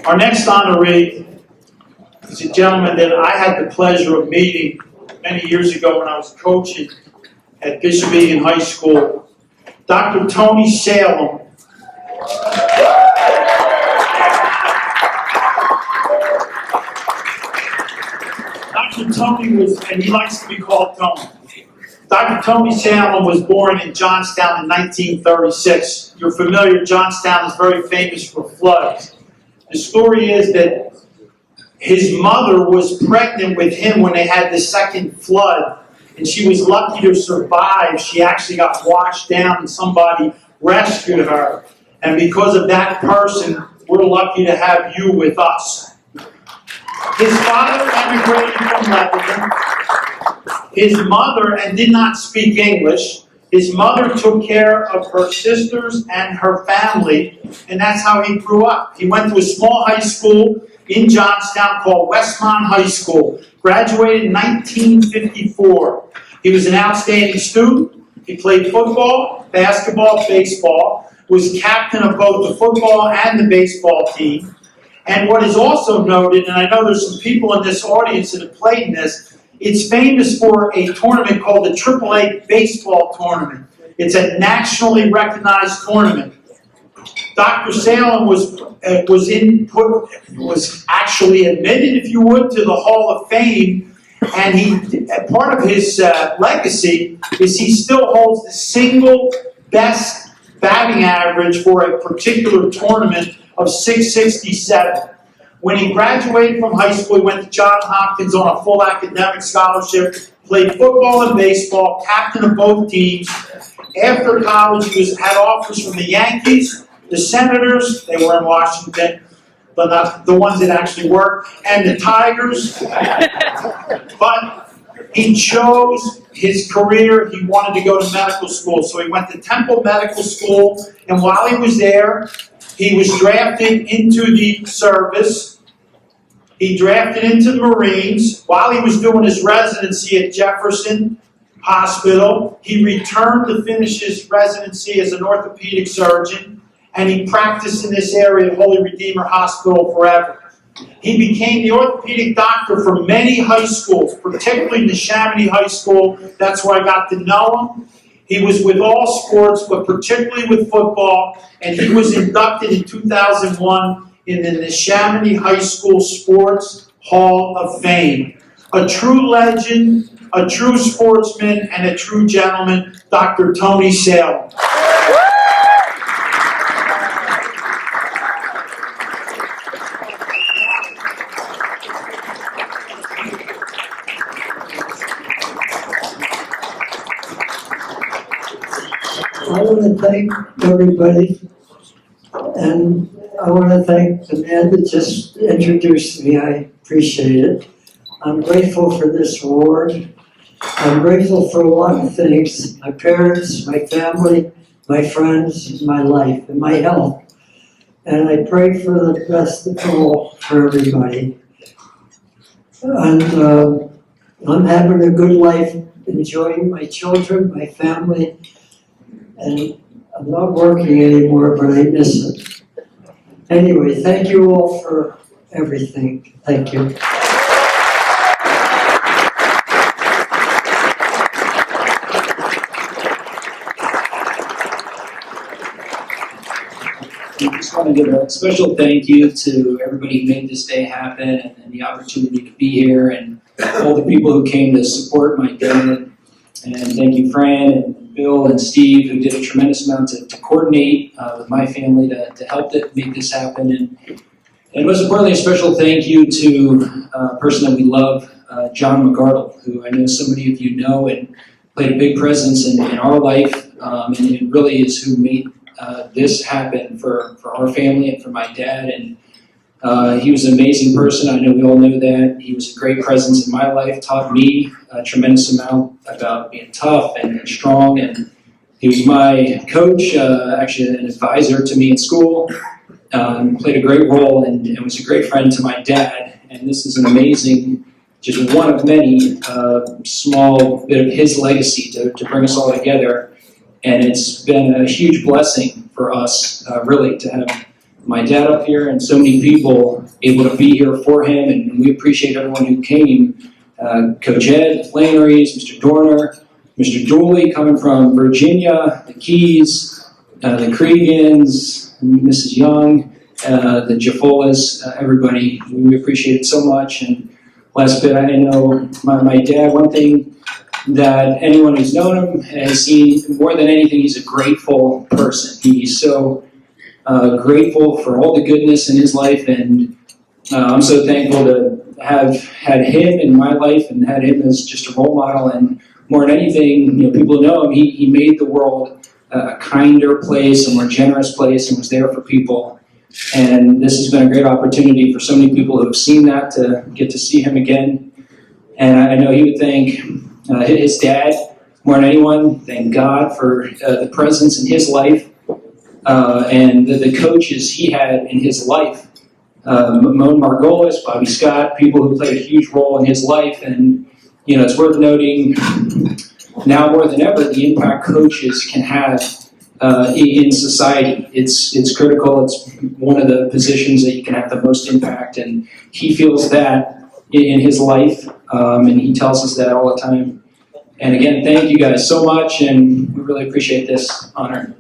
Our next honoree is a gentleman that I had the pleasure of meeting many years ago when I was coaching at Bishop Egan High School. Dr. Tony Salem. Dr. Tony was, and he likes to be called Tony. Dr. Tony Salem was born in Johnstown in 1936. You're familiar, Johnstown is very famous for floods. The story is that his mother was pregnant with him when they had the second flood, and she was lucky to survive. She actually got washed down and somebody rescued her. And because of that person, we're lucky to have you with us. His father emigrated from Lebanon. His mother, and did not speak English, his mother took care of her sisters and her family, and that's how he grew up. He went to a small high school in Johnstown called Westmont High School. Graduated in 1954. He was an outstanding student. He played football, basketball, baseball, was captain of both the football and the baseball team. And what is also noted, and I know there's some people in this audience that have played in this, it's famous for a tournament called the AAA Baseball Tournament. It's a nationally recognized tournament. Dr. Salem was actually admitted, if you would, to the Hall of Fame, and part of his legacy is he still holds the single best batting average for a particular tournament of .667. When he graduated from high school, he went to Johns Hopkins on a full academic scholarship, played football and baseball, captain of both teams. After college, he had offers from the Yankees, the Senators, they were in Washington, but not the ones that actually worked, and the Tigers. But he chose his career. He wanted to go to medical school, so he went to Temple Medical School, and while he was there, he was drafted into the service. He drafted into the Marines. While he was doing his residency at Jefferson Hospital, he returned to finish his residency as an orthopedic surgeon, and he practiced in this area at Holy Redeemer Hospital forever. He became the orthopedic doctor for many high schools, particularly the Chamonix High School. That's where I got to know him. He was with all sports, but particularly with football, and he was inducted in 2001 in the Chamonix High School Sports Hall of Fame. A true legend, a true sportsman, and a true gentleman, Dr. Tony Salem. I want to thank everybody, and I want to thank the man that just introduced me. I appreciate it. I'm grateful for this award. I'm grateful for a lot of things: my parents, my family, my friends, my life, and my health. And I pray for the best of all for everybody. And I'm having a good life, enjoying my children, my family. And I'm not working anymore, but I miss it. Anyway, thank you all for everything. Thank you. I just want to give a special thank you to everybody who made this day happen and the opportunity to be here, and all the people who came to support my dad. And thank you, Fran and Bill and Steve, who did a tremendous amount to coordinate with my family to help make this happen. And most importantly, a special thank you to a person that we love, John McGardle, who I know so many of you know and played a big presence in our life, and it really is who made this happen for our family and for my dad. And he was an amazing person. I know we all know that. He was a great presence in my life, taught me a tremendous amount about being tough and strong. And he was my coach, actually an advisor to me in school, played a great role and was a great friend to my dad. And this is an amazing, just one of many small bit of his legacy to bring us all together. And it's been a huge blessing for us, really, to have my dad up here and so many people able to be here for him. And we appreciate everyone who came. Coach Ed, the Flannerys, Mr. Dorner, Mr. Dooley coming from Virginia, the Keys, the Creegans, Mrs. Young, the Jaffolas, everybody. We appreciate it so much. And last bit, I know my dad, one thing that anyone who's known him has seen, more than anything, he's a grateful person. He's so grateful for all the goodness in his life, and I'm so thankful to have had him in my life and had him as just a role model. And more than anything, people know him, he made the world a kinder place, a more generous place, and was there for people. And this has been a great opportunity for so many people who have seen that to get to see him again. And I know he would thank his dad more than anyone, thank God for the presence in his life and the coaches he had in his life. Moan Margolis, Bobby Scott, people who played a huge role in his life. And, it's worth noting now more than ever the impact coaches can have in society. It's critical. It's one of the positions that you can have the most impact, and he feels that in his life, and he tells us that all the time. And again, thank you guys so much, and we really appreciate this honor.